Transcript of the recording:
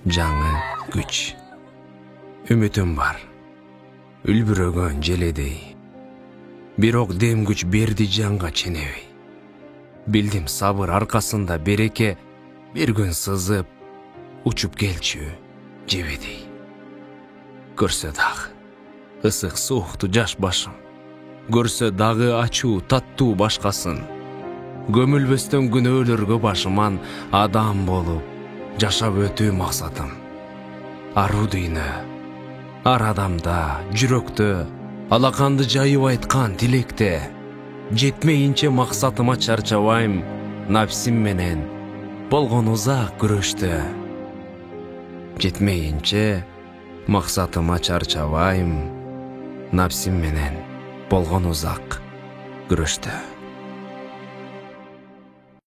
жаңы күч. Үмүтүм бар, үлбүрөгөн желедей. Бирок дем күч берди жанга ченебей. Билдим сабыр аркасында береке, бир күн сызып, учуп келчү жебедей. Көрсө дагы ысык суукту жаш башым, көрсө дагы ачуу таттуу башкасын. Көмүлбөстөн күнөөлөргө башыман адам болуп жашап өтүү максатым. Аруу дүйнө, ар адамда, жүрөктө, алаканды жайып айткан тилекте. Жетмейинче максатыма чарчабайм, напсим менен болгон узак күрөштө. Жетмейинче максатыма чарчабайм, напсим менен болгон узак күрөштө.